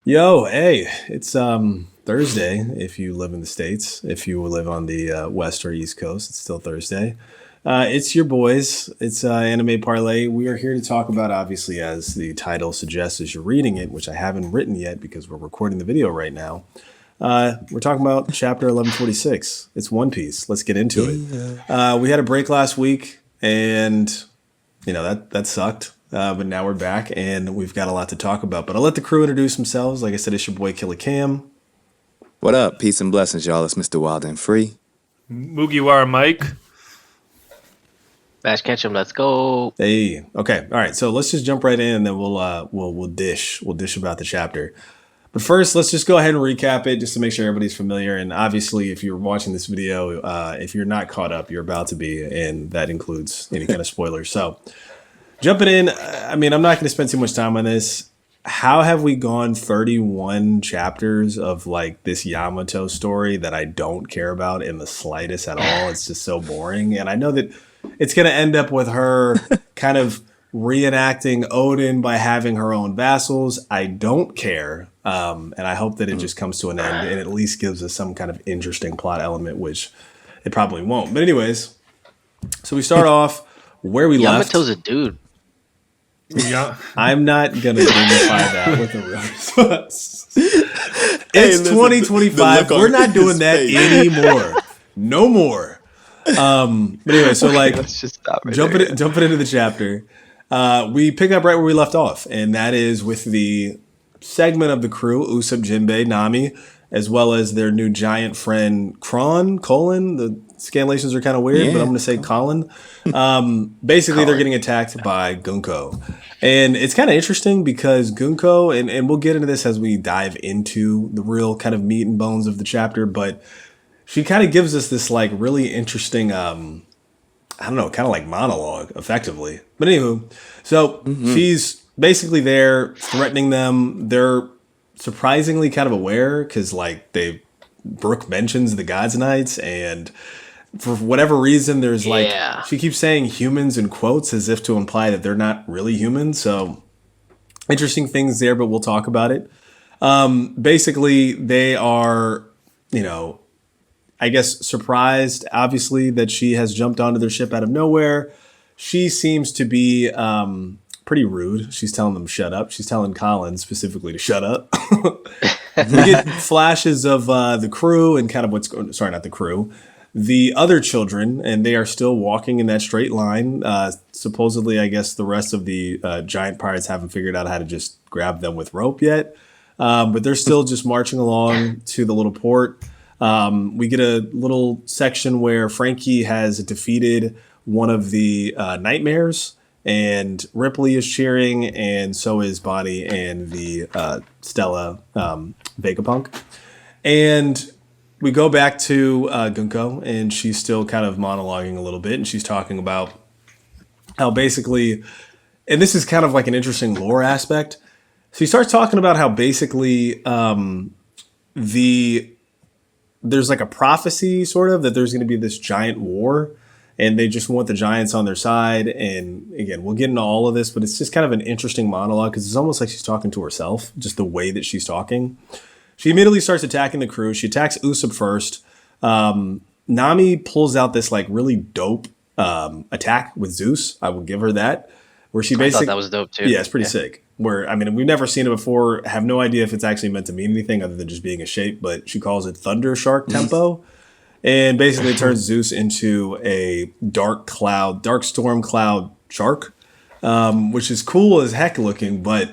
Yo, hey, it's Thursday if you live in the States. If you live on the West or East Coast, it's still Thursday. It's your boys. It's Anime Parlay. We are here to talk about, obviously, as the title suggests, as you're reading it, which I haven't written yet because we're recording the video right now. We're talking about chapter 1146. It's One Piece. Let's get into it. We had a break last week, and that sucked. But now we're back, and we've got a lot to talk about. But I'll let the crew introduce themselves. Like I said, it's your boy Killer Cam. What up? Peace and blessings, y'all. It's Mr. Wild and Free. Mugiwara Mike. Bash Ketchum, let's go. Hey, okay, all right. So let's just jump right in, and then we'll dish about the chapter. But first, let's just go ahead and recap it, just to make sure everybody's familiar. And obviously, if you're watching this video, if you're not caught up, you're about to be, and that includes any kind of spoilers. So. Jumping in, I mean, I'm not going to spend too much time on this. How have we gone 31 chapters of like this Yamato story that I don't care about in the slightest at all? It's just so boring. And I know that it's going to end up with her kind of reenacting Odin by having her own vassals. I don't care. And I hope that it just comes to an end and at least gives us some kind of interesting plot element, which it probably won't. But anyways, so we start off where we left. Yamato's a dude. Yeah. I'm not going to dignify that with a real response. It's 2025. We're not doing that anymore. No more. But anyway, so like Let's just stop right jumping into the chapter, we pick up right where we left off, and that is with the segment of the crew, Usopp, Jinbei, Nami, as well as their new giant friend, Colin. The scanlations are kind of weird, but I'm going to say Colin. Basically, they're getting attacked by Gunko. And it's kind of interesting because Gunko, and we'll get into this as we dive into the real kind of meat and bones of the chapter, but she kind of gives us this like really interesting, I don't know, kind of like monologue, effectively. But anywho, so she's basically there threatening them. They're surprisingly kind of aware because like Brooke mentions the Gods Knights, and for whatever reason there's like she keeps saying humans in quotes as if to imply that they're not really human. So interesting things there, but we'll talk about it. Basically they are, I guess surprised obviously that she has jumped onto their ship out of nowhere. She seems to be pretty rude. She's telling them shut up. She's telling Colin specifically to shut up. We get flashes of the crew and kind of what's going. Sorry, not the crew. The other children, and they are still walking in that straight line. Supposedly, I guess the rest of the giant pirates haven't figured out how to just grab them with rope yet. But they're still just marching along to the little port. We get a little section where Frankie has defeated one of the nightmares. And Ripley is cheering, and so is Bonnie and the Stella Vegapunk. And we go back to Gunko, and she's still kind of monologuing a little bit, and she's talking about how basically, and this is kind of like an interesting lore aspect. So he starts talking about how basically there's like a prophecy sort of that there's going to be this giant war. And they just want the Giants on their side. And again, we'll get into all of this, but it's just kind of an interesting monologue because it's almost like she's talking to herself, just the way that she's talking. She immediately starts attacking the crew. She attacks Usopp first. Nami pulls out this like really dope attack with Zeus. I will give her that. Where she basically, I thought that was dope too. Yeah, it's pretty sick. Where, I mean, we've never seen it before. Have no idea if it's actually meant to mean anything other than just being a shape, but she calls it Thunder Shark Tempo. And basically it turns Zeus into a dark storm cloud shark, which is cool as heck looking, but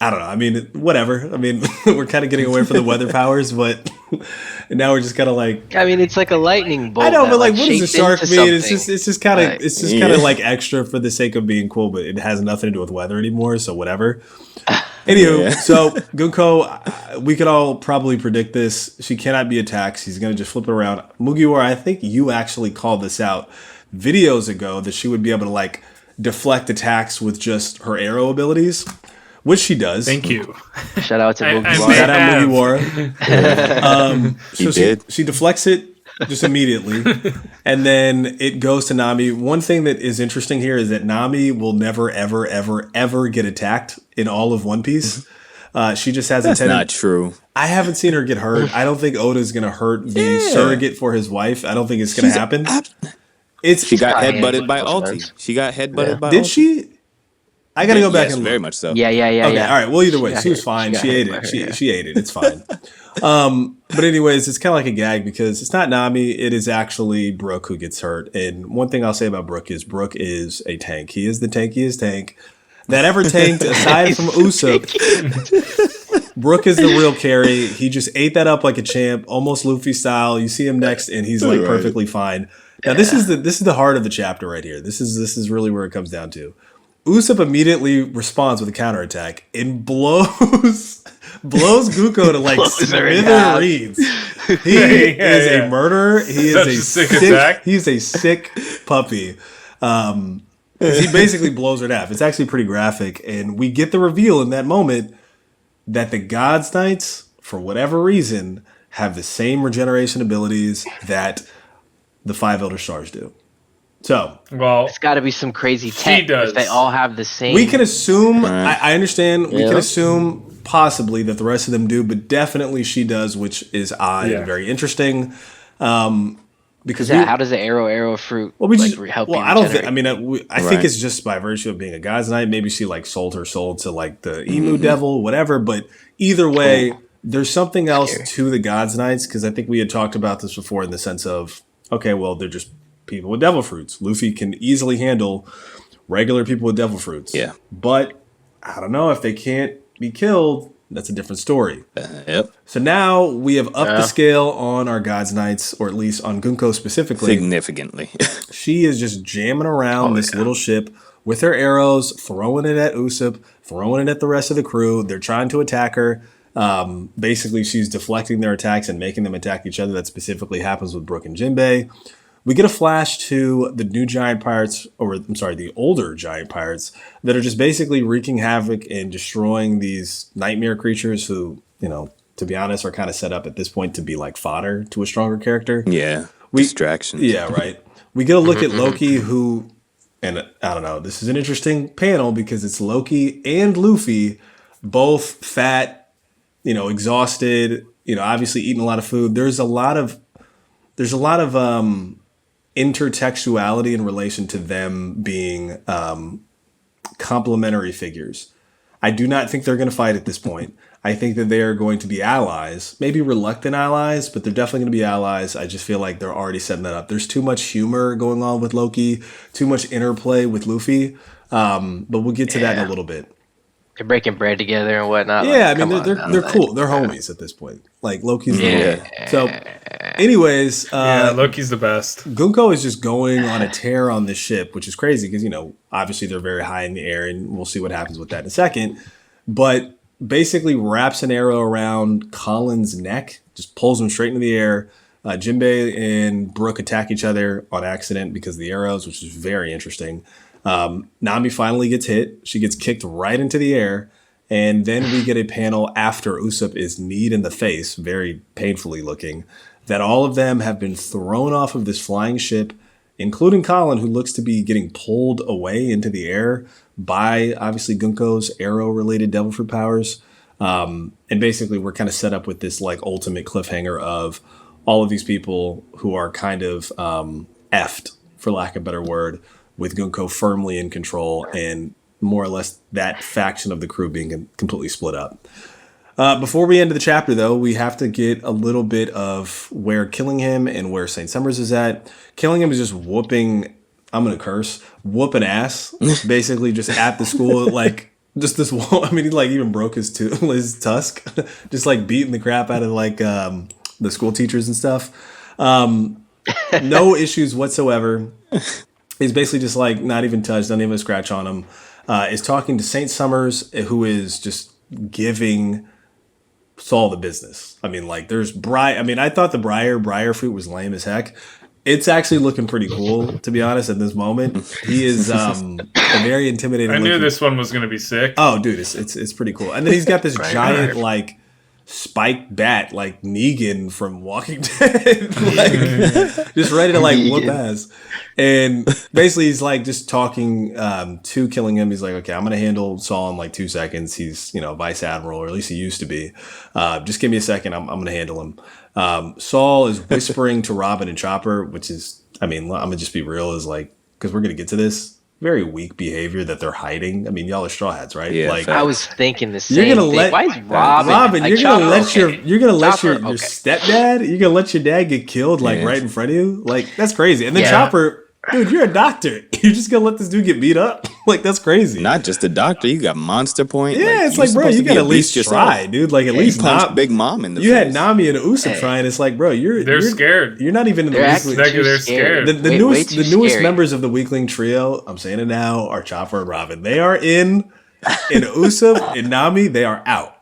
I don't know. I mean, whatever. I mean, we're kind of getting away from the weather powers, but now we're just kind of like. I mean, it's like a lightning bolt. I know, but like, what does a shapes shark into mean? something. It's just kind of like extra for the sake of being cool, but it has nothing to do with weather anymore. So whatever. Anywho, so Gunko, we could all probably predict this. She cannot be attacked. She's going to just flip it around. Mugiwara, I think you actually called this out videos ago that she would be able to like deflect attacks with just her arrow abilities, which she does. Thank you. Shout out to Mugiwara. Shout out Mugiwara. She deflects it just immediately, and then it goes to Nami. One thing that is interesting here is that Nami will never, ever, ever, ever get attacked in all of One Piece. She just has That's a not true. I haven't seen her get hurt. I don't think Oda's going to hurt the surrogate for his wife. I don't think it's going to happen. She got probably headbutted by makes Alti. sense. She got headbutted by Did Alti. she? I got to go back Yes, and look. very much so. Yeah. Okay, all right. Well, either way, she was She fine. got She hit ate by it. her, yeah. She ate it. It's fine. But anyways, it's kind of like a gag because it's not Nami. It is actually Brook who gets hurt. And one thing I'll say about Brook is a tank. He is the tankiest tank that ever tanked aside from Usopp. Brook is the real carry. He just ate that up like a champ, almost Luffy style. You see him next, and he's like perfectly fine. Now this is the heart of the chapter right here. This is really where it comes down to. Usopp immediately responds with a counterattack and blows Guko to like smithereens. He is a murderer. He is Such a a sick sick attack. He's a sick puppy. 'Cause he basically blows her in half. It's actually pretty graphic, and we get the reveal in that moment that the God's Knights, for whatever reason, have the same regeneration abilities that the 5 Elder Stars do. So Well, It's got to be some crazy tech. does. If they all have the same. we can assume, I understand, we can Yeah. assume possibly that the rest of them do, but definitely she does, which is odd and very interesting. Because How does the arrow fruit well, we like, just, help well, you I don't think. regenerate? I mean, I think it's just by virtue of being a God's Knight. Maybe she like sold her soul to like the Emu Devil, whatever. But either way, there's something else to the God's Knights because I think we had talked about this before in the sense of okay, well, they're just people with devil fruits. Luffy can easily handle regular people with devil fruits. Yeah. But I don't know if they can't be killed. That's a different story. Yep. So now we have upped the scale on our God's Knights, or at least on Gunko specifically. Significantly. She is just jamming around this little ship with her arrows, throwing it at Usopp, throwing it at the rest of the crew. They're trying to attack her. Basically, she's deflecting their attacks and making them attack each other. That specifically happens with Brook and Jinbei. We get a flash to the new giant pirates, or I'm sorry, the older giant pirates that are just basically wreaking havoc and destroying these nightmare creatures who, you know, to be honest, are kind of set up at this point to be like fodder to a stronger character. Yeah. Distractions. Yeah, right. We get a look at Loki, who, and I don't know, this is an interesting panel because it's Loki and Luffy, both fat, you know, exhausted, you know, obviously eating a lot of food. There's a lot of intertextuality in relation to them being complementary figures. I do not think they're going to fight at this point. I think that they are going to be allies, maybe reluctant allies, but they're definitely going to be allies. I just feel like they're already setting that up. There's too much humor going on with Loki, too much interplay with Luffy, but we'll get to that in a little bit. They're breaking bread together and whatnot. Yeah, like, I mean, they're cool. They're homies at this point. Like, Loki's the homie. So, anyways, Loki's the best. Gunko is just going on a tear on this ship, which is crazy because, you know, obviously they're very high in the air, and we'll see what happens with that in a second. But basically wraps an arrow around Colin's neck, just pulls him straight into the air. Jinbei and Brook attack each other on accident because of the arrows, which is very interesting. Nami finally gets hit. She gets kicked right into the air. And then we get a panel after Usopp is kneed in the face, very painfully looking, that all of them have been thrown off of this flying ship, including Colin, who looks to be getting pulled away into the air by, obviously, Gunko's arrow-related devil fruit powers. And basically, we're kind of set up with this, like, ultimate cliffhanger of all of these people who are kind of effed, for lack of a better word, with Gunko firmly in control and more or less that faction of the crew being completely split up. Before we end the chapter, though, we have to get a little bit of where Killingham and where St. Summers is at. Killingham is just whooping, I'm going to curse, whooping ass, basically just at the school, like, just this wall. I mean, he, like, even broke his tusk, just, like, beating the crap out of, like, the school teachers and stuff. No issues whatsoever. He's basically just like not even touched, not even a scratch on him. Is talking to St. Summers, who is just giving Saul the business. I mean, like there's I mean, I thought the briar fruit was lame as heck. It's actually looking pretty cool, to be honest, at this moment. He is a very intimidating. I knew this one was going to be sick. Oh, dude, it's pretty cool. And then he's got this giant like spiked bat like Negan from Walking Dead, like just ready to like whoop ass. And basically, he's like just talking to killing him. He's like, okay, I'm gonna handle Saul in like 2 seconds. He's vice admiral, or at least he used to be. Just give me a second. I'm gonna handle him. Saul is whispering to Robin and Chopper, which is, I mean, I'm gonna just be real, is like, because we're gonna get to this. Very weak behavior that they're hiding. I mean, y'all are straw hats, right? Yeah, like facts. I was thinking the you're same gonna thing. let Why is Robin? Like, you're gonna let Chopper, okay. your Chopper, stepdad, you're gonna let your dad get killed like right in front of you. Like that's crazy. And then Yeah. Chopper, dude, you're a doctor. You're just gonna let this dude get beat up? Like that's crazy. Not just a doctor, you got Monster Point. Yeah, it's you're like, bro, supposed you to be gotta a at least beast try, yourself. dude. Like at You least punched Big Mom in the you face. had Nami and Usopp trying. It's like, bro, They're scared. You're not even in the They're weekly. actually too They're scared. scared. The Way newest too newest scary. members of the Weakling trio, I'm saying it now, are Chopper and Robin. They are in Usopp and Nami. They are out.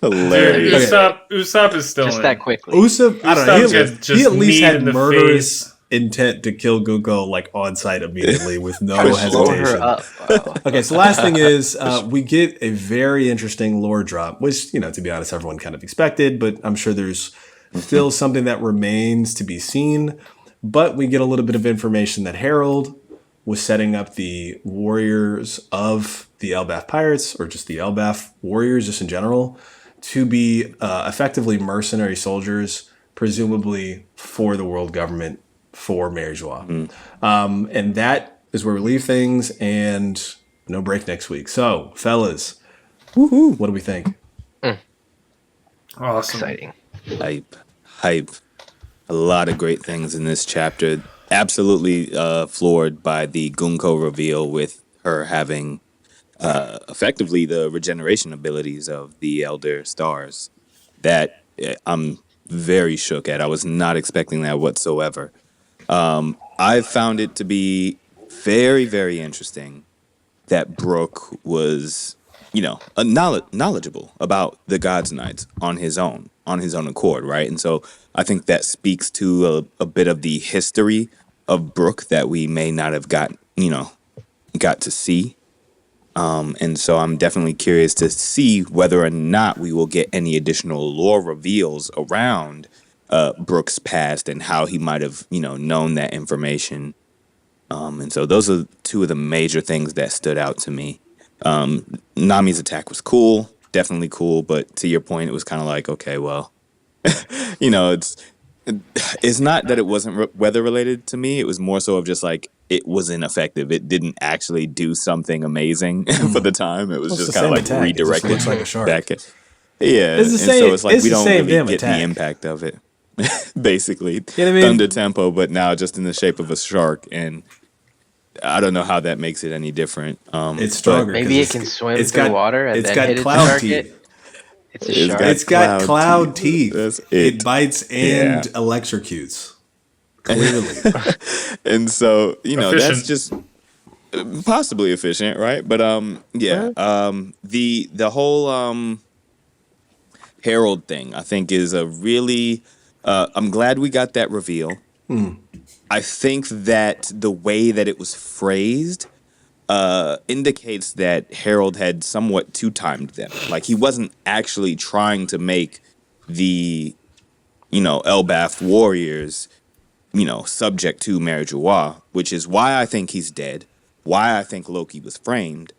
Hilarious. Usopp is still Just in. that quickly. Usopp, I don't know. Usopp gets He at least kneed had in the murderous face. intent to kill Gunko like on site immediately with no Blow hesitation. her up. Wow. Okay, so last thing is we get a very interesting lore drop, which, to be honest, everyone kind of expected, but I'm sure there's still something that remains to be seen. But we get a little bit of information that Harold was setting up the warriors of the Elbaf pirates, or just the Elbaf warriors just in general, to be effectively mercenary soldiers, presumably for the world government, for Mary Joie. And that is where we leave things, and no break next week. So, fellas, what do we think? Awesome. Exciting. Hype. A lot of great things in this chapter. Absolutely floored by the Gunko reveal with her having effectively the regeneration abilities of the Elder Stars. That I'm very shook at. I was not expecting that whatsoever. I found it to be very, very interesting that Brooke was, knowledgeable about the Gods Knights on his own accord, right? And so I think that speaks to a bit of the history of Brooke that we may not have got to see. And so I'm definitely curious to see whether or not we will get any additional lore reveals around Brooke's past and how he might have, known that information. And so those are two of the major things that stood out to me. Nami's attack was cool, definitely cool, but to your point, it was kind of like, okay, well, it's not that it wasn't weather related to me. It was more so of just like, it was ineffective. It didn't actually do something amazing for the time. It was just kind of like attack. It just redirected looks like a shark. back at, yeah. It's the same- so it's like it's we the don't same really damn get attack. the impact of it. Basically, You know what I mean? thunder tempo, but now just in the shape of a shark, and I don't know how that makes it any different. It's stronger. Maybe 'cause it can swim it's through got- water and it's then got hit its cloud target. teeth. It's a It's shark. got- It's got Cloud cloud teeth. teeth. That's It it. bites and Yeah. electrocutes. Clearly. And so that's Efficient. just possibly efficient, right? But the whole Herald thing, I think, is a really I'm glad we got that reveal. I think that the way that it was phrased indicates that Harold had somewhat two-timed them. Like, he wasn't actually trying to make the Elbaf warriors subject to Mary Joie, which is why I think he's dead, why I think Loki was framed,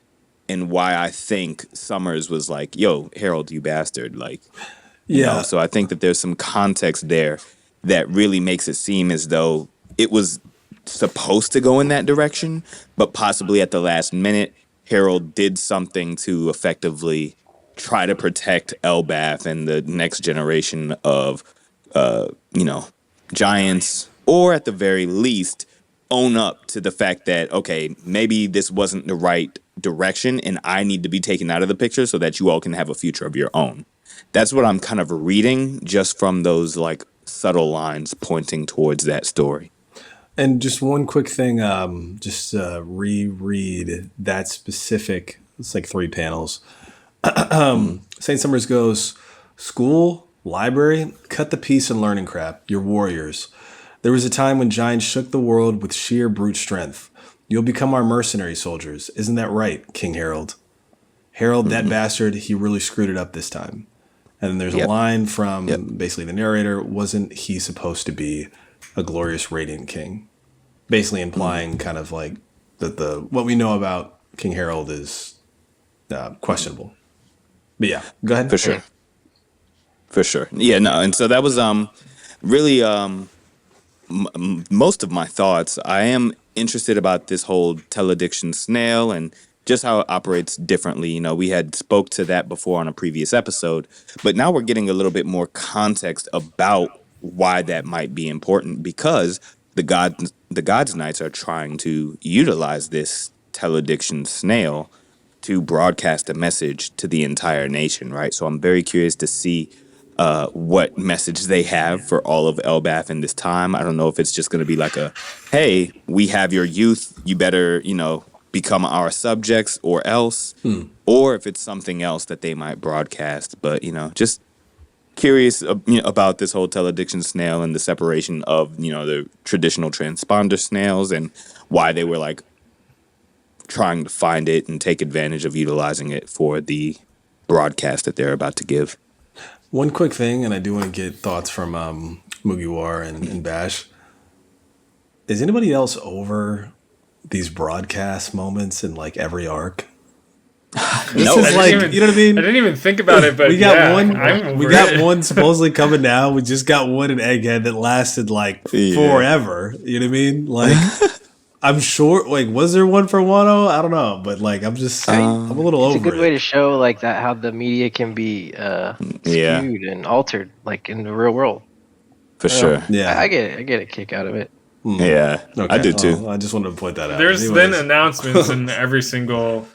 and why I think Summers was like, yo, Harold, you bastard. Like, Yeah. so I think that there's some context there that really makes it seem as though it was supposed to go in that direction, but possibly at the last minute, Harold did something to effectively try to protect Elbaf and the next generation of, giants, or at the very least, own up to the fact that, okay, maybe this wasn't the right direction and I need to be taken out of the picture so that you all can have a future of your own. That's what I'm kind of reading just from those like subtle lines pointing towards that story. And just one quick thing, reread that specific, it's like 3 panels. St. Summers goes, school, library, cut the peace and learning crap, you're warriors. There was a time when giants shook the world with sheer brute strength. You'll become our mercenary soldiers. Isn't that right, King Harold? Harold, that bastard, he really screwed it up this time. And then there's a line from basically the narrator, wasn't he supposed to be a glorious radiant king? Basically implying kind of like that what we know about King Harold is questionable. But yeah, go ahead. For sure. Yeah, no, and so that was really most of my thoughts. I am interested about this whole telediction snail and just how it operates differently. You know, we had spoke to that before on a previous episode, but now we're getting a little bit more context about why that might be important, because the God's Knights are trying to utilize this telediction snail to broadcast a message to the entire nation, right? So I'm very curious to see what message they have for all of Elbath in this time. I don't know if it's just going to be like hey, we have your youth, you better, become our subjects or else, or if it's something else that they might broadcast. But, just curious about this whole telediction snail and the separation of, the traditional transponder snails and why they were like trying to find it and take advantage of utilizing it for the broadcast that they're about to give. One quick thing, and I do want to get thoughts from Mugiwara and Bash. Is anybody else over these broadcast moments in like every arc? This is like, you know what I mean? I didn't even think about it, but we got one. I'm over We got it. one supposedly coming now. We just got one in Egghead that lasted like forever. You know what I mean? Like, I'm sure. Like, was there one for Wano? I don't know, but like, I'm just, I'm a little over it. It's a good way to show like that how the media can be skewed and altered, like in the real world. For sure. Yeah, I get it. I get a kick out of it. Yeah, okay. I do too. I just wanted to point that out. There's been announcements in every single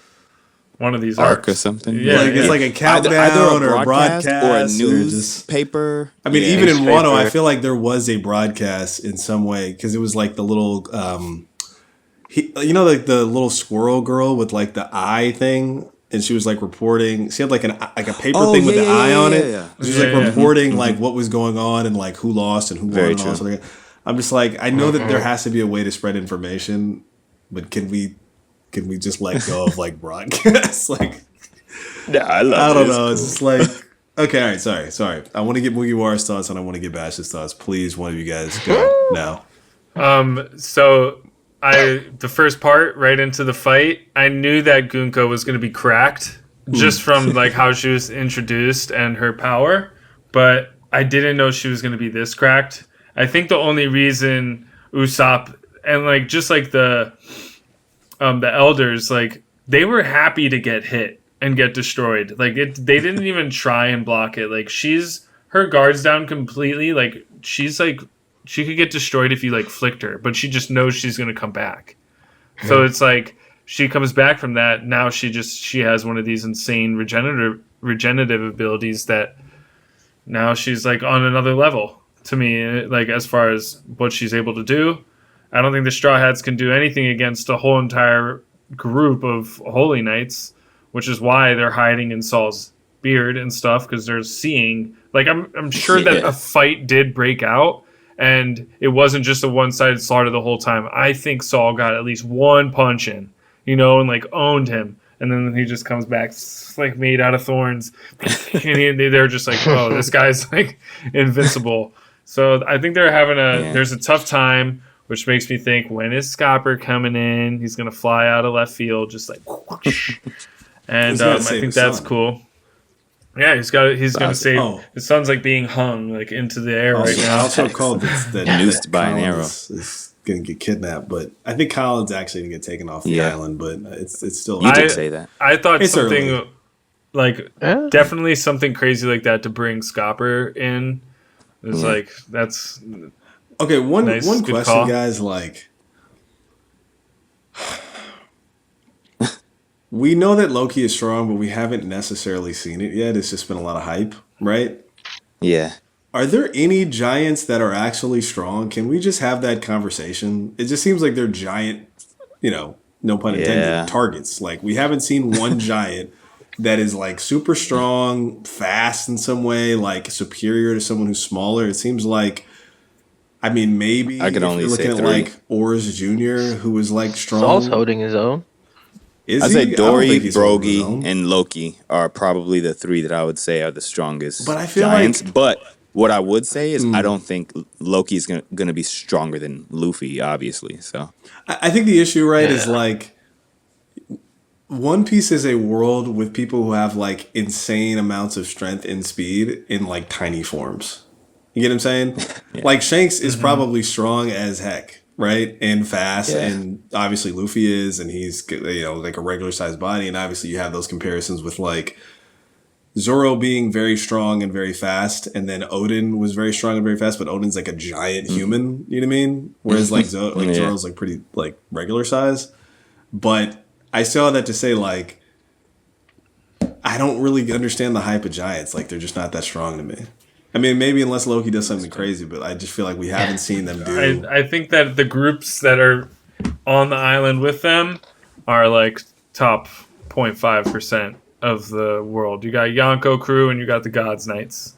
one of these arc arcs or something. Yeah, like, it's like a countdown either or a broadcast or a newspaper. I mean, even in Wano, I feel like there was a broadcast in some way because it was like the little, like the little squirrel girl with like the eye thing, and she was like reporting. She had like a paper thing with the eye on it. Yeah. She was like reporting like what was going on and like who lost and who won and all something. I'm just like, I know that there has to be a way to spread information, but can we just let go of like broadcasts? Like, I don't know. It's just like, okay, all right, sorry. I want to get Mugiwara's thoughts and I want to get Bash's thoughts. Please, one of you guys go now. So the first part right into the fight, I knew that Gunko was going to be cracked just from like how she was introduced and her power, but I didn't know she was going to be this cracked. I think the only reason Usopp and like just like the elders, like they were happy to get hit and get destroyed. Like they didn't even try and block it. Like her guard's down completely. Like she's like she could get destroyed if you like flicked her, but she just knows she's gonna come back. So it's like she comes back from that. Now she has one of these insane regenerative abilities that now she's like on another level. To me, like as far as what she's able to do, I don't think the Straw Hats can do anything against a whole entire group of Holy Knights, which is why they're hiding in Saul's beard and stuff, because they're seeing. Like I'm sure that a fight did break out, and it wasn't just a one-sided slaughter the whole time. I think Saul got at least one punch in, and like owned him. And then he just comes back like made out of thorns. And they're just like, oh, this guy's like invincible. So I think they're having there's a tough time, which makes me think, when is Scopper coming in? He's going to fly out of left field, just like, whoosh. And I think that's cool. Yeah, he's going to save his son's like being hung like into the air right now. I also called that noosed by an arrow. Is going to get kidnapped, but I think Colin's actually going to get taken off the island, but it's still. You did say that. I thought it's something like definitely something crazy like that to bring Scopper in. It's like that's okay. One question, call. Guys. Like, we know that Loki is strong, but we haven't necessarily seen it yet. It's just been a lot of hype, right? Yeah. Are there any giants that are actually strong? Can we just have that conversation? It just seems like they're giant, no pun intended, targets. Like, we haven't seen one giant that is like super strong, fast in some way, like superior to someone who's smaller. It seems like, I mean, maybe I could only you're looking say at 3. like Oars Jr., who was like strong. Saul's holding his own. Is I'd he? say I don't Dory, think he's holding his Brogy, own. and Loki are probably the three that I would say are the strongest But I feel giants. like- But what I would say is I don't think Loki's gonna be stronger than Luffy, obviously. So I think the issue, right, is Yeah. like One Piece is a world with people who have like insane amounts of strength and speed in like tiny forms. You get what I'm saying? Yeah. Like Shanks is probably strong as heck, right? And fast, Yeah. and obviously Luffy is, and he's like a regular sized body, and obviously you have those comparisons with like Zoro being very strong and very fast, and then Odin was very strong and very fast, but Odin's like a giant human. You know what I mean? Whereas like Yeah. Zoro's like pretty like regular size. But I still have that to say, like, I don't really understand the hype of giants. Like, they're just not that strong to me. I mean, maybe unless Loki does something crazy, but I just feel like we haven't seen them do. I think that the groups that are on the island with them are like top 0.5% of the world. You got Yonko crew and you got the Gods Knights.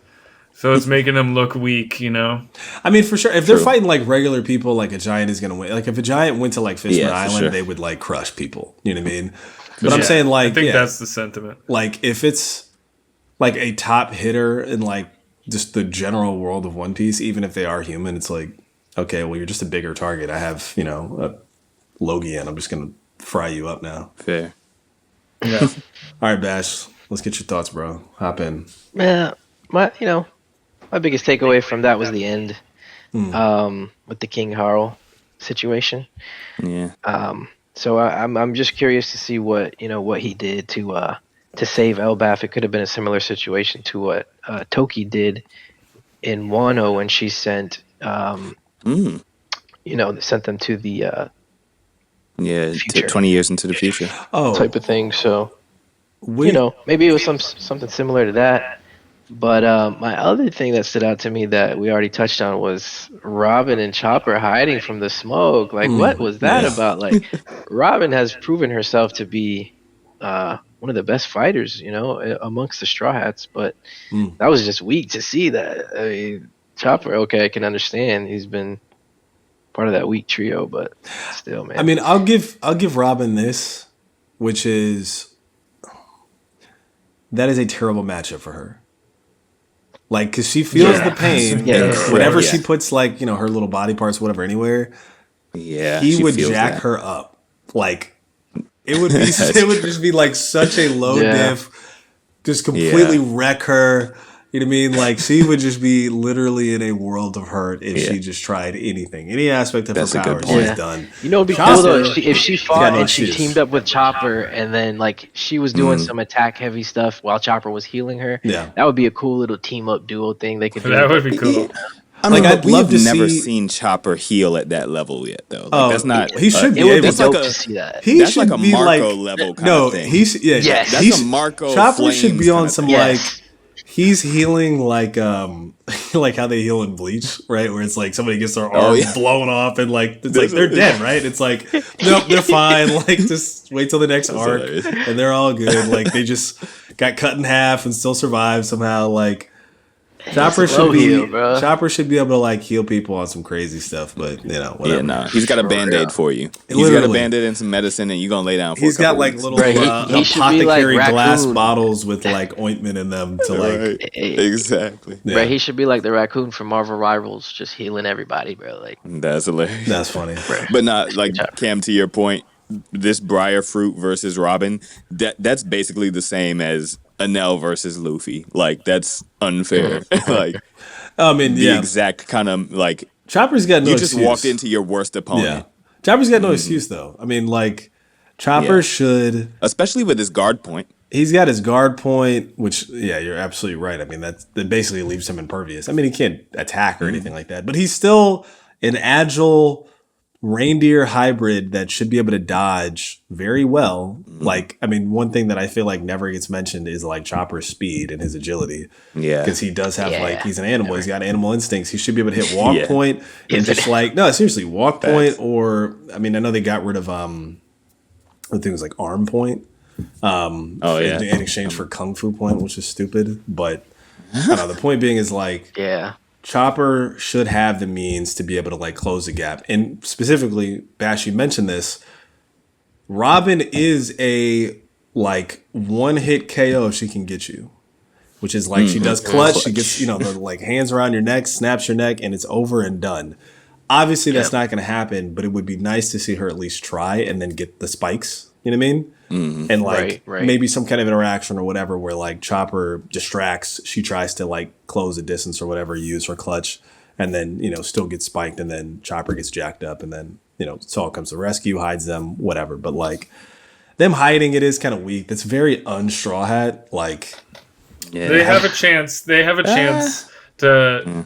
So it's making them look weak, you know? I mean, for sure, if they're True. fighting like regular people, like a giant is going to win. Like, if a giant went to like Fishman Yeah, for Island, sure. they would like crush people. You know what I mean? But I'm Yeah, saying, like, I think yeah, that's the sentiment. like if it's like a top hitter in like just the general world of One Piece, even if they are human, it's like, okay, well, you're just a bigger target. I have, a Logie, and I'm just going to fry you up now. fair. Yeah. All right, Bash, let's get your thoughts, bro. Hop in. Yeah, my biggest takeaway from that was the end, with the King Harl situation. Yeah. So I'm just curious to see what he did to save Elbaf. It could have been a similar situation to what Toki did in Wano when she sent sent them to the Yeah. Future. 20 years into the future. Oh, type of thing. So we, maybe it was something similar to that. But my other thing that stood out to me that we already touched on was Robin and Chopper hiding from the smoke. Like, what was that about? Like, Robin has proven herself to be one of the best fighters, amongst the Straw Hats. But that was just weak to see that. I mean, Chopper, okay, I can understand. He's been part of that weak trio, but still, man. I mean, I'll give Robin this, which is that is a terrible matchup for her. Like, because she feels the pain, Yeah. and whenever Yeah. she puts like her little body parts, whatever, anywhere, Yeah. he she would feels jack that. her up. Like, it would be, it would just be like such a low diff, just completely wreck her. You know what I mean? Like, she would just be literally in a world of hurt if she just tried anything. Any aspect of That's her a good powers, point. she's done. It'd be Chopper, cool though if she fought no and she excuse. teamed up with Chopper, and then like she was doing some attack heavy stuff while Chopper was healing her. Yeah. That would be a cool little team up duo thing they could do. That would be cool. I mean, Like, but I'd love we've to never see- seen Chopper heal at that level yet, though. Like, Oh, that's not. he should be It would be able that's to. dope like a- to see that. He That's should like a be Marco like level kind no, of thing. he's yeah, Yes. That's he's a Marco Chopper Flames should be kind on of some thing. like Yes. he's healing like like how they heal in Bleach, right? Where it's like somebody gets their arm blown off and like it's like they're dead, right? It's like nope, they're fine. Like just wait till the next arc hilarious. and they're all good. Like they just got cut in half and still survived somehow. Like Chopper slow should be heal, bro. Chopper should be able to like heal people on some crazy stuff, but whatever. Yeah, no, he's got a Band-Aid for you. He's got a Literally. Band-Aid and some medicine, and you're gonna lay down for He's a couple got like weeks. little Right, he should be like apothecary glass Raccoon. bottles with like ointment in them to like. Right. Exactly. Yeah. Bro, he should be like the raccoon from Marvel Rivals, just healing everybody, bro. Like, That's hilarious. That's funny. But not like Cam, to your point, this Briar Fruit versus Robin, that's basically the same as Anel versus Luffy. Like, that's unfair. Like, I mean, the yeah. exact kind of like Chopper's got no you just excuse. walked into your worst Yeah. opponent. Chopper's got no excuse though. I mean, like Chopper Yeah. should. Especially with his guard point. He's got his guard point, which you're absolutely right. I mean, that basically leaves him impervious. I mean, he can't attack or anything like that, but he's still an agile reindeer hybrid that should be able to dodge very well. Like, I mean, one thing that I feel like never gets mentioned is like Chopper's speed and his agility. Yeah. Because he does have Yeah. like he's an animal. He's got animal instincts. He should be able to hit walk Yeah. point and just like no, seriously, walk Facts. point or I mean, I know they got rid of I think it was like arm point. In exchange for kung fu point, which is stupid. But I don't know. The point being is like yeah. Chopper should have the means to be able to like close the gap. And specifically, Bash, you mentioned this. Robin is a like one hit KO she can get you, which is like she does clutch. She gets the like hands around your neck, snaps your neck, and it's over and done. Obviously, that's not going to happen, but it would be nice to see her at least try and then get the spikes. You know what I mean? And like maybe some kind of interaction or whatever where like Chopper distracts, she tries to like close a distance or whatever, use her clutch, and then still gets spiked, and then Chopper gets jacked up, and then Saul comes to rescue, hides them, whatever. But like them hiding it is kind of weak. That's very unstraw hat. Like they have a chance. They have a chance to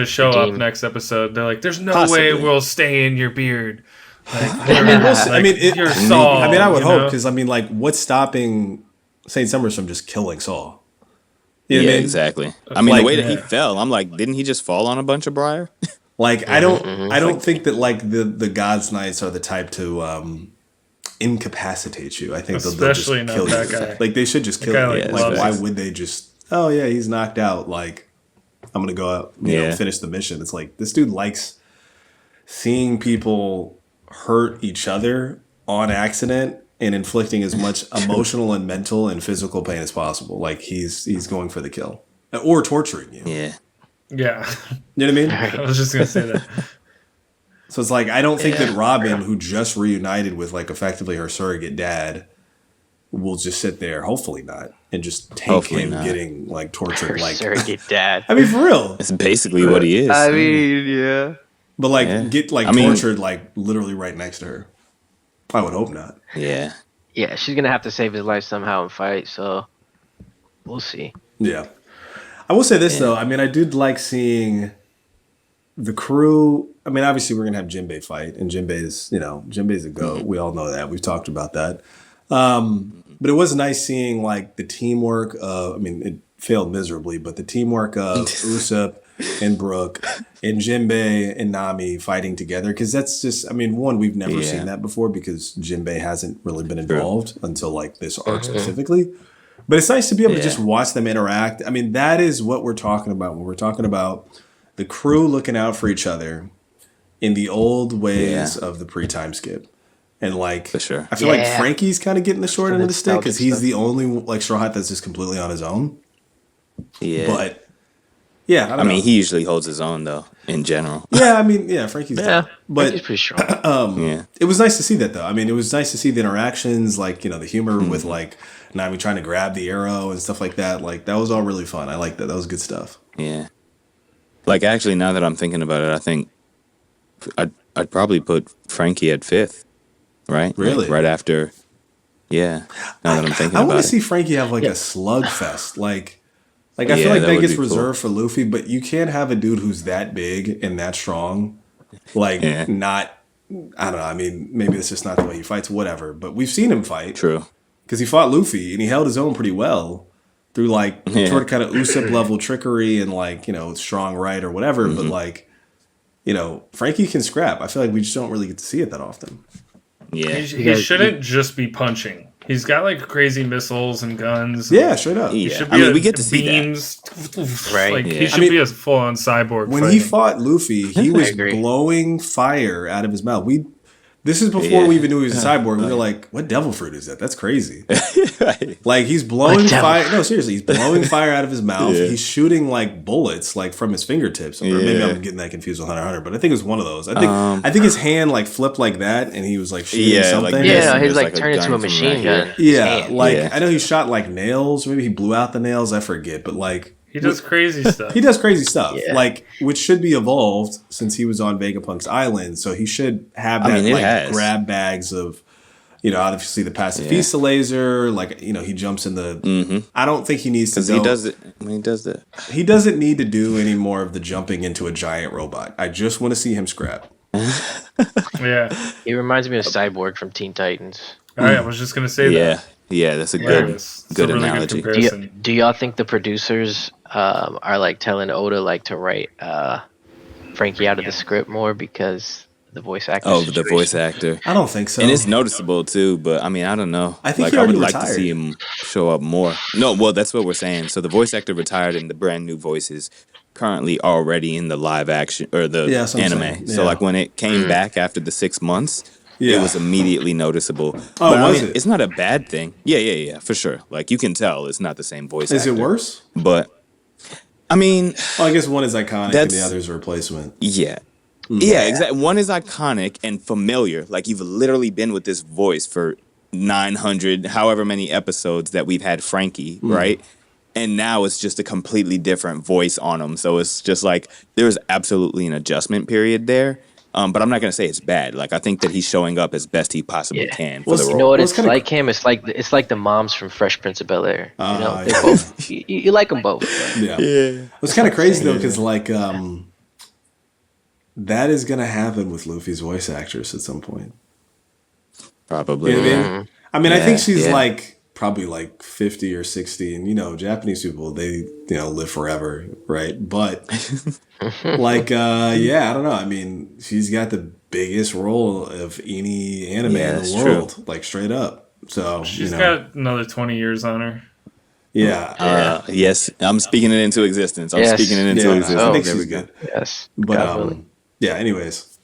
show up next episode. They're like, "There's no way we'll stay in your beard." Like, you're Saul. I mean, I would hope because I mean, like, what's stopping Saint Summers from just killing Saul? You know what I mean? Exactly. I mean, the way that he fell, I'm like, didn't he just fall on a bunch of briar? Like, I don't think that like the God's Knights are the type to incapacitate you. I think they'll just kill you. Guy. Like, they should just kill you. Like, why would they just? Oh yeah, he's knocked out. Like, I'm gonna go out, finish the mission. It's like this dude likes seeing people hurt each other on accident and inflicting as much emotional and mental and physical pain as possible. Like he's going for the kill or torturing you. Yeah. You know what I mean? I was just gonna say that. So it's like I don't think that Robin, who just reunited with like effectively her surrogate dad, will just sit there. Hopefully not, and just take him getting like tortured. Her like surrogate dad. I mean, for real. It's basically what he is. I mean, yeah. But like get like tortured like literally right next to her. I would hope not. Yeah. Yeah, she's gonna have to save his life somehow and fight. So we'll see. Yeah, I will say this though. I mean, I did like seeing the crew. I mean, obviously we're gonna have Jinbei fight, and Jinbei's a goat. We all know that. We've talked about that. But it was nice seeing like the teamwork. I mean, it failed miserably, but the teamwork of Usopp and Brook and Jinbei and Nami fighting together, because that's just, I mean, one, we've never seen that before because Jinbei hasn't really been involved until like this arc specifically. But it's nice to be able to just watch them interact. I mean, that is what we're talking about when we're talking about the crew looking out for each other in the old ways of the pre-time skip. And like, for sure. I feel like Frankie's kind of getting the short end of the stick because he's the only like Straw Hat that's just completely on his own. Yeah. But yeah, I mean, he usually holds his own though, in general. Yeah, I mean, Frankie's but Frankie's pretty strong. It was nice to see that though. I mean, it was nice to see the interactions, like, the humor with like Nami trying to grab the arrow and stuff like that. Like that was all really fun. I liked that. That was good stuff. Yeah. Like actually, now that I'm thinking about it, I think I'd probably put Frankie at 5th. Right? Really? Like right after. Yeah. Now that I'm thinking about it. I want to see Frankie have like a slugfest. Like I feel like that gets reserved for Luffy, but you can't have a dude who's that big and that strong. Like not, I don't know. I mean, maybe it's just not the way he fights, whatever. But we've seen him fight. True. Because he fought Luffy and he held his own pretty well through like sort of kind of Usopp level trickery and like, strong right or whatever. But like, Frankie can scrap. I feel like we just don't really get to see it that often. Yeah, he shouldn't just be punching. He's got like crazy missiles and guns. Yeah, straight up. He should be we get to see beams. Right. Like he should be a full-on cyborg. When he fought Luffy, he was blowing fire out of his mouth. This is before we even knew he was a cyborg. We were like, what devil fruit is that? That's crazy. Like, he's blowing fire. No, seriously. He's blowing fire out of his mouth. Yeah. He's shooting, like, bullets, like, from his fingertips. Or maybe I'm getting that confused with Hunter x Hunter, but I think it was one of those. I think his hand, like, flipped like that, and he was, like, shooting something. Like, he's, like, turned into a machine gun. Yeah, I know he shot, like, nails. Maybe he blew out the nails. I forget. But, like... He does crazy stuff. He does crazy stuff, like, which should be evolved since he was on Vegapunk's island. So he should have that grab bags of, obviously the Pacifista laser. Like, he jumps in the. I don't think he needs to. He does it when he does that. He doesn't need to do any more of the jumping into a giant robot. I just want to see him scrap. Yeah, he reminds me of Cyborg from Teen Titans. I was just gonna say that. Yeah, that's a good analogy. Do y'all think the producers are like telling Oda like to write Frankie out of the script more because the voice actor? Oh, the voice actor. I don't think so. And it's noticeable too, but I mean, I don't know. I think I would like retired. to see him show up more. No, well, that's what we're saying. So the voice actor retired, and the brand new voices currently already in the live action or the anime. So like when it came back after the 6 months. Yeah. it was immediately noticeable. Oh, But was it? It's not a bad thing. Yeah, for sure. Like you can tell it's not the same voice Is actor. it worse? But I mean, Well, I guess one is iconic and the that's other's a replacement. yeah. Yeah, exactly. One is iconic and familiar. Like you've literally been with this voice for 900, however many episodes that we've had Frankie, right? And now it's just a completely different voice on him. So it's just like there's absolutely an adjustment period there. But I'm not gonna say it's bad. Like I think that he's showing up as best he possibly Yeah. can for Well, the you role. You know what Well, it's it's kinda- like, Cam? It's like the moms from Fresh Prince of Bel-Air. You know, they yeah. both. You like them both. But Yeah. Yeah. It's kind of crazy though, because like that is gonna happen with Luffy's voice actress at some point. Probably. You know what I mean? I mean, I think she's yeah. like probably like 50 or 60, and Japanese people they live forever, right? But like yeah, I don't know. I mean, she's got the biggest role of any anime Yeah, in that's the world, like straight up. So She's got another 20 years on her. yeah, Yes, I'm speaking it into existence. I'm Yes. speaking it into yeah. existence. I think There she's we go. good. yes, But God willing. yeah. Anyways,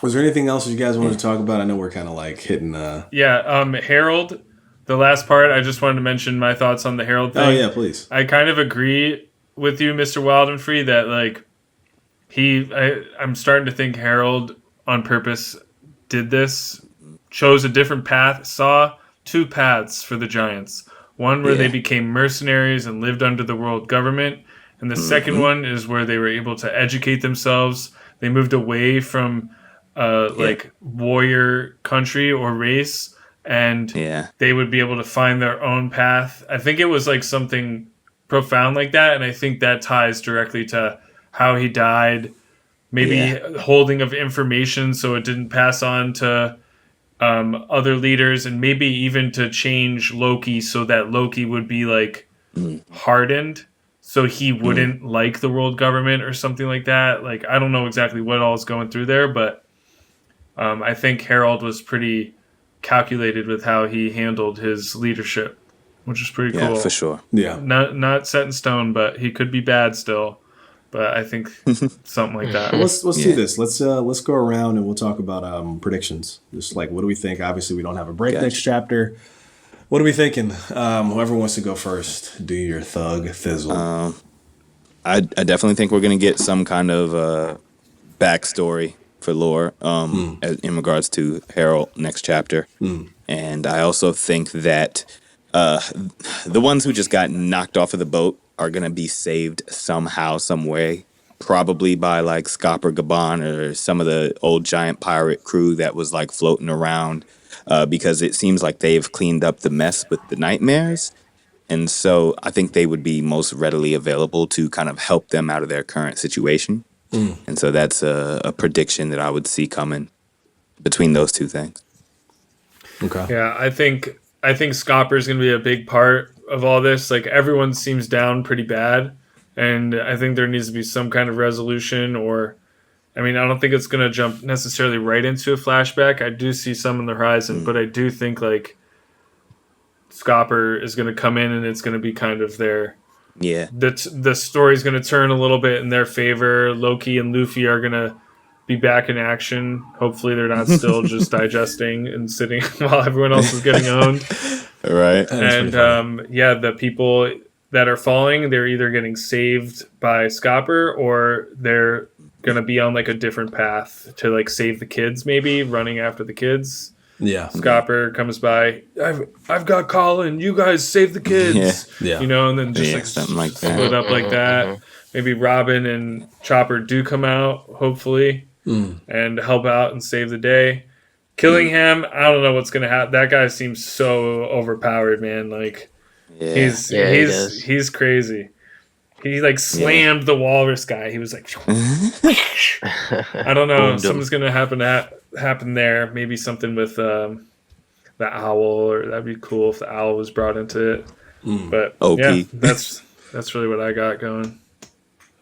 was there anything else you guys wanted to talk about? I know we're kind of like hitting. Yeah, Harold, the last part, I just wanted to mention my thoughts on the Harold thing. Oh yeah, please. I kind of agree with you, Mr. Wild and Free, that like I'm starting to think Harold on purpose did this, chose a different path, saw two paths for the Giants. One where they became mercenaries and lived under the world government, and the second one is where they were able to educate themselves. They moved away from like warrior country or race, and they would be able to find their own path. I think it was like something profound like that, and I think that ties directly to how he died. Maybe holding of information so it didn't pass on to other leaders, and maybe even to change Loki so that Loki would be like hardened, so he wouldn't like the world government or something like that. Like I don't know exactly what all is going through there, but I think Harold was pretty calculated with how he handled his leadership, which is pretty cool. Yeah, for sure. Yeah. Not set in stone, but he could be bad still. But I think something like that. Let's do this. Let's go around and we'll talk about predictions. Just like what do we think? Obviously, we don't have a break next chapter. What are we thinking? Whoever wants to go first, do your thug thizzle. I definitely think we're gonna get some kind of backstory for lore in regards to Harold next chapter, and I also think that the ones who just got knocked off of the boat are going to be saved somehow, some way, probably by like Scopper Gabon or some of the old giant pirate crew that was like floating around, because it seems like they've cleaned up the mess with the nightmares. And so I think they would be most readily available to kind of help them out of their current situation. And so that's a prediction that I would see coming between those two things. Okay. Yeah, I think Scopper is going to be a big part of all this. Like everyone seems down pretty bad, and I think there needs to be some kind of resolution. Or, I mean, I don't think it's going to jump necessarily right into a flashback. I do see some on the horizon, but I do think like Scopper is going to come in, and it's going to be kind of their the story's going to turn a little bit in their favor. Loki and Luffy are going to be back in action. Hopefully they're not still just digesting and sitting while everyone else is getting owned. Right. And the people that are falling, they're either getting saved by Scopper or they're going to be on like a different path to like save the kids, maybe running after the kids. Yeah. Scopper comes by, I've got Colin, you guys save the kids. Yeah. And then just like something like that. split up like that. Maybe Robin and Chopper do come out, hopefully, and help out and save the day. Killingham, I don't know what's gonna happen. That guy seems so overpowered, man. Like he's crazy. He like slammed the walrus guy. He was like, I don't know. Something's gonna happen there. Maybe something with the owl, or that'd be cool if the owl was brought into it. But yeah, that's really what I got going.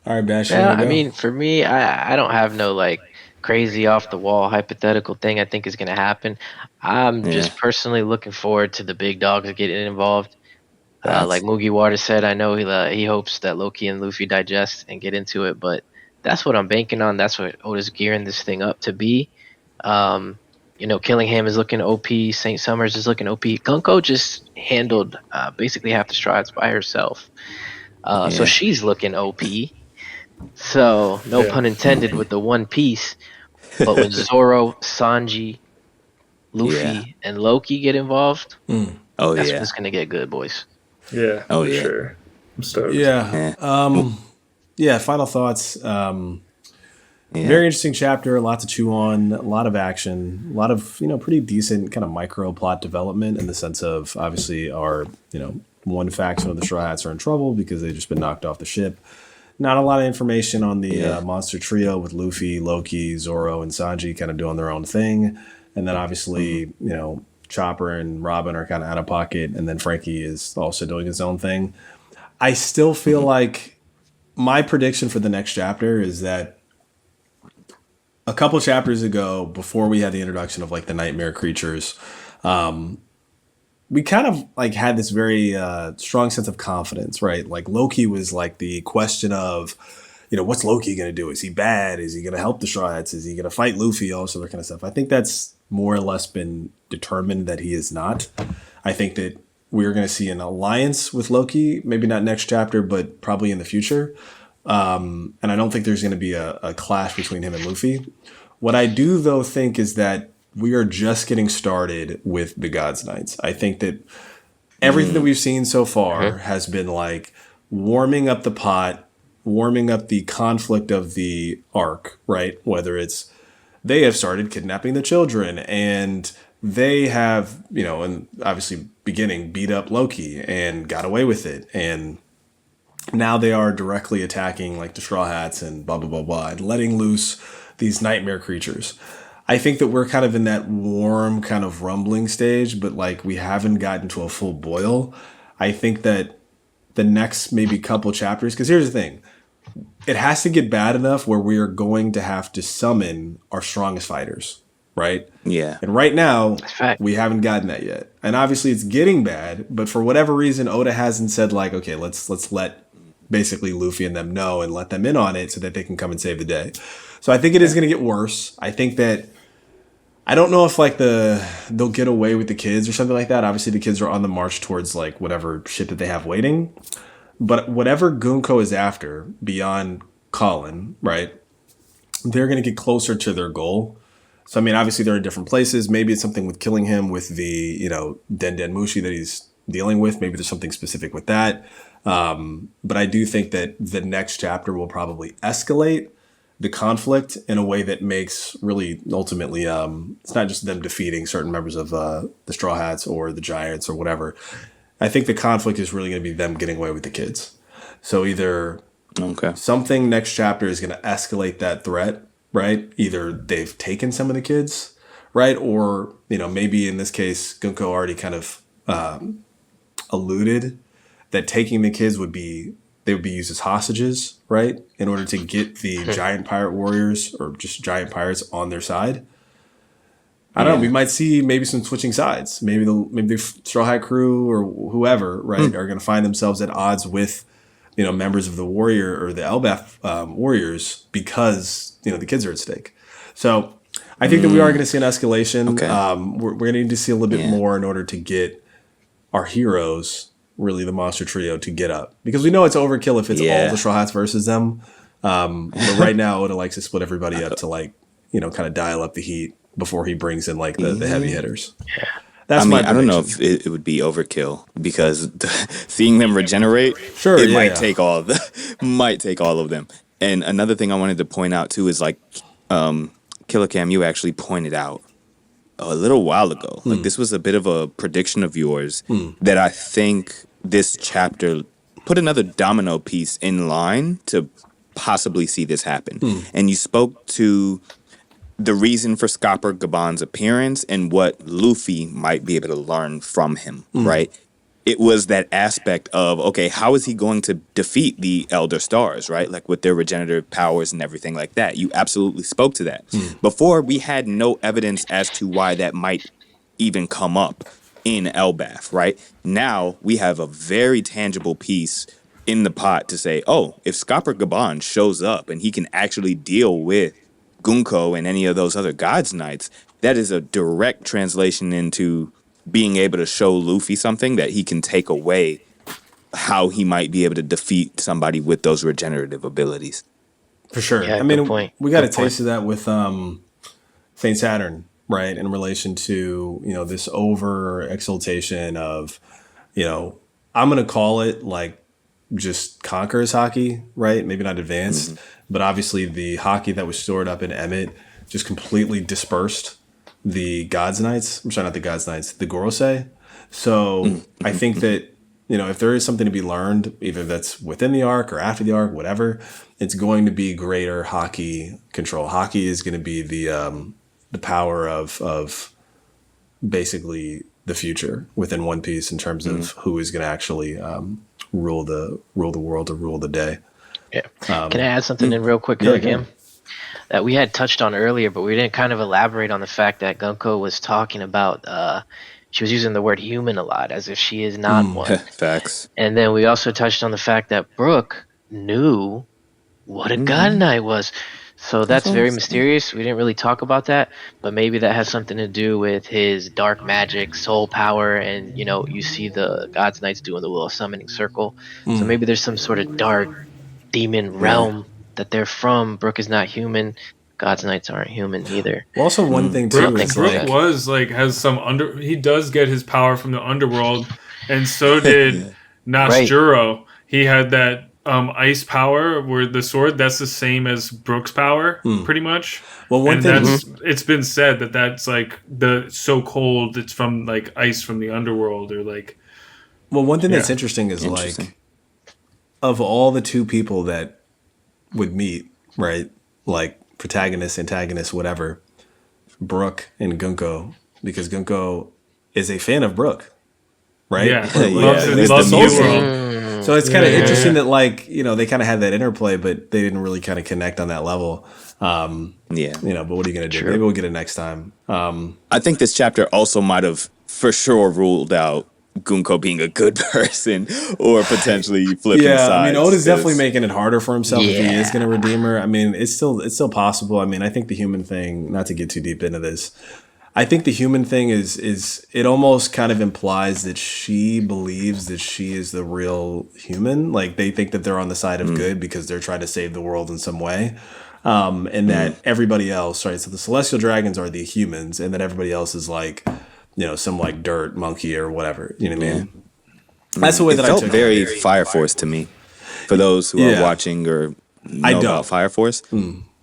All right, Bash. Yeah, I mean, for me, I don't have no like crazy off the wall hypothetical thing I think is going to happen. I'm just personally looking forward to the big dogs getting involved. Like Mugiwara said, I know he hopes that Loki and Luffy digest and get into it, but that's what I'm banking on. That's what Oda's gearing this thing up to be. Killingham is looking OP. St. Summers is looking OP. Gunko just handled basically half the strides by herself. So she's looking OP. So no pun intended with the One Piece. But when Zoro, Sanji, Luffy, and Loki get involved, that's when it's gonna get good, boys. Yeah. For sure. I'm stoked. Yeah. Final thoughts. Very interesting chapter. A lot to chew on. A lot of action. A lot of pretty decent kind of micro plot development in the sense of obviously our one faction of the Straw Hats are in trouble because they've just been knocked off the ship. Not a lot of information on the monster trio with Luffy, Loki, Zoro, and Sanji kind of doing their own thing. And then obviously, Chopper and Robin are kind of out of pocket. And then Frankie is also doing his own thing. I still feel like my prediction for the next chapter is that a couple chapters ago, before we had the introduction of like the nightmare creatures, we kind of like had this very strong sense of confidence, right? Like Loki was like the question of, what's Loki going to do? Is he bad? Is he going to help the Straw Hats? Is he going to fight Luffy? All this other kind of stuff. I think that's more or less been determined that he is not. I think that we're going to see an alliance with Loki, maybe not next chapter, but probably in the future. And I don't think there's going to be a clash between him and Luffy. What I do, though, think is that we are just getting started with the God's Knights. I think that everything that we've seen so far has been like warming up the pot, warming up the conflict of the arc, right? Whether it's they have started kidnapping the children and they have, and obviously beginning beat up Loki and got away with it. And now they are directly attacking like the Straw Hats and blah, blah, blah, blah, and letting loose these nightmare creatures. I think that we're kind of in that warm kind of rumbling stage, but like we haven't gotten to a full boil. I think that the next maybe couple chapters, because here's the thing, it has to get bad enough where we are going to have to summon our strongest fighters, right? Yeah. And right now, we haven't gotten that yet. And obviously it's getting bad, but for whatever reason, Oda hasn't said like, okay, let's let basically Luffy and them know and let them in on it so that they can come and save the day. So I think it is going to get worse. I think that I don't know if like they'll get away with the kids or something like that. Obviously the kids are on the march towards like whatever shit that they have waiting. But whatever Gunko is after beyond Colin, right? They're going to get closer to their goal. So I mean, obviously they're in different places. Maybe it's something with killing him with the, Den Mushi that he's dealing with. Maybe there's something specific with that. But I do think that the next chapter will probably escalate the conflict in a way that makes really ultimately, it's not just them defeating certain members of the Straw Hats or the Giants or whatever. I think the conflict is really going to be them getting away with the kids. So either something next chapter is going to escalate that threat, right? Either they've taken some of the kids, right? Or, maybe in this case, Gunko already kind of alluded that taking the kids they would be used as hostages, right? In order to get the giant pirate warriors or just giant pirates on their side. I don't know. We might see maybe some switching sides. Maybe the Straw Hat crew or whoever, right, are going to find themselves at odds with, members of the warrior or the Elbaf warriors because, the kids are at stake. So I think that we are going to see an escalation. Okay. We're going to need to see a little bit more in order to get our heroes, really the monster trio, to get up, because we know it's overkill if it's all the Straw Hats versus them. But right now Oda likes to split everybody up to like, kind of dial up the heat before he brings in like the heavy hitters. Yeah. That's my prediction. I don't know if it would be overkill because seeing them regenerate, might take all of them. And another thing I wanted to point out too is like Killer Cam, you actually pointed out a little while ago. Like this was a bit of a prediction of yours that I think this chapter put another domino piece in line to possibly see this happen. And you spoke to the reason for Scopper Gabon's appearance and what Luffy might be able to learn from him, right? It was that aspect of, okay, how is he going to defeat the Elder Stars, right? Like with their regenerative powers and everything like that. You absolutely spoke to that. Before, we had no evidence as to why that might even come up in Elbaf, right? Now, we have a very tangible piece in the pot to say, oh, if Scopper Gabon shows up and he can actually deal with Gunko and any of those other God's Knights, that is a direct translation into being able to show Luffy something that he can take away how he might be able to defeat somebody with those regenerative abilities. For sure. Yeah, I good mean, point. we got a Good point. taste of that with Saint Saturn, right? In relation to, this over exaltation of, I'm going to call it like just Conqueror's hockey, right? Maybe not advanced, but obviously the hockey that was stored up in Emmett just completely dispersed the God's Knights. I'm sorry, not the God's Knights, the Gorosei. So I think that, if there is something to be learned, either that's within the arc or after the arc, whatever, it's going to be greater hockey control. Hockey is going to be the power of basically the future within One Piece in terms of who is going to actually rule the world or rule the day. Yeah. Can I add something in real quick, yeah, Kim? That we had touched on earlier, but we didn't kind of elaborate on the fact that Gunko was talking about. She was using the word human a lot, as if she is not one. Facts. And then we also touched on the fact that Brook knew what a God Knight was. So that's very mysterious. We didn't really talk about that, but maybe that has something to do with his dark magic, soul power, and you see the God's Knights doing the little summoning circle. So maybe there's some sort of dark demon realm that they're from. Brook is not human. God's Knights aren't human either. Well, also one thing too Brook, is Brook like, was like has some he does get his power from the underworld, and so did Nasjuro. He had that ice power where the sword that's the same as Brook's power, pretty much. well, one And thing that's it's been said that's like the so cold it's from like ice from the underworld or like. Well, one thing that's interesting is like, of all the two people that would meet, right? Like protagonist, antagonist, whatever, Brook and Gunko, because Gunko is a fan of Brook, right? Yeah, Loves loves the New music. World. So it's kind of interesting that like, they kind of had that interplay, but they didn't really kind of connect on that level. Yeah. But what are you going to do? Maybe we'll get it next time. I think this chapter also might have for sure ruled out Gunko being a good person or potentially flipping sides. I mean, Oda's definitely making it harder for himself if he Yeah. is going to redeem her. I mean, it's still possible. I mean, I think the human thing, not to get too deep into this, I think the human thing is it almost kind of implies that she believes that she is the real human. Like they think that they're on the side of good because they're trying to save the world in some way. And that everybody else, right? So the celestial dragons are the humans, and that everybody else is like, some like dirt monkey or whatever. You know what I mean? That's the way that it felt I took very it. Fire Force to me. For those who are watching or know about Fire Force.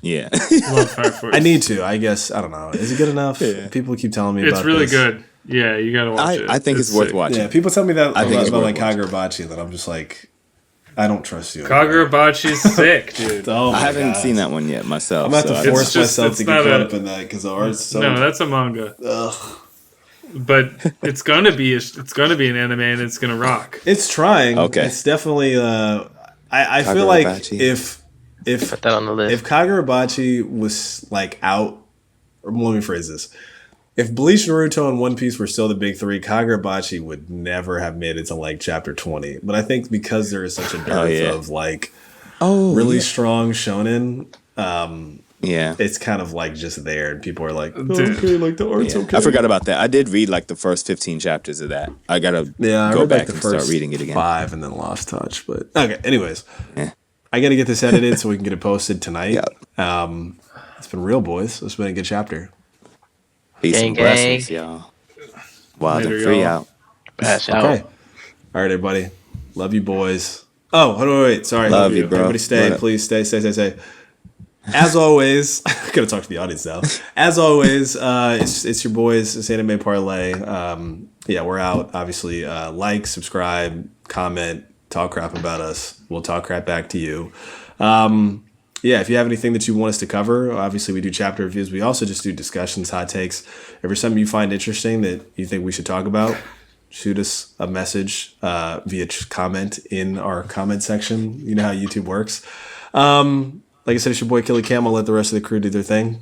Yeah. Love Fire Force. I need to. I guess I don't know. Is it good enough? People keep telling me It's about really this. good. Yeah, you gotta watch it. I think it's worth sick. watching. Yeah, people tell me that I think it's about like worth watching. Kagurabachi, that I'm just like, I don't trust you. Kagurabachi's sick, dude. Oh my I haven't God. seen that one yet myself. I'm about so to I- force It's myself to get not caught a- up in that because the art's so. No, that's a manga. Ugh. But it's gonna be an anime and it's gonna rock. It's trying. Okay. It's definitely. I feel like Kagurabachi. if Put that on the list. if Kagurabachi was like out, or let me phrase this. If Bleach, Naruto, and One Piece were still the big three, Kagurabachi would never have made it to like chapter 20. But I think because there is such a dearth of like really strong shonen, yeah. it's kind of like just there, and people are like, oh, Dude. okay, like the art's Yeah. okay. I forgot about that. I did read like the first 15 chapters of that. I gotta I go read back like the and first start reading it again. 5 and then lost touch. But okay, anyways, Yeah. I got to get this edited so we can get it posted tonight. Yeah. It's been real, boys. It's been a good chapter. Peace Gang, and blessings, gang. y'all. Wild Later, and free y'all. out. Pass out. Okay. All right, everybody. Love you, boys. Oh, hold on, wait. Sorry. Love you, bro. Everybody stay. What up? Please stay. As always, I gotta talk to the audience now. As always, it's your boys, it's Anime Parlay. We're out. Obviously, like, subscribe, comment, talk crap about us. We'll talk crap back to you. If you have anything that you want us to cover, obviously we do chapter reviews. We also just do discussions, hot takes. If there's something you find interesting that you think we should talk about, shoot us a message via comment in our comment section. You know how YouTube works. Like I said, it's your boy Killy Cam. I'll let the rest of the crew do their thing.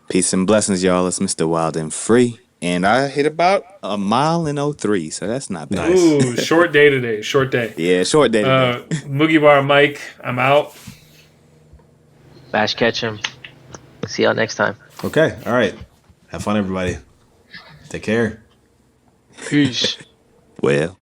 Peace and blessings, y'all. It's Mr. Wild and Free. And I hit about a mile in 03, so that's not bad. Nice. Ooh, short day today. Short day. Yeah, short day today. Moogie Bar Mike, I'm out. Bash Ketchum. See y'all next time. Okay. All right. Have fun, everybody. Take care. Peace. Well.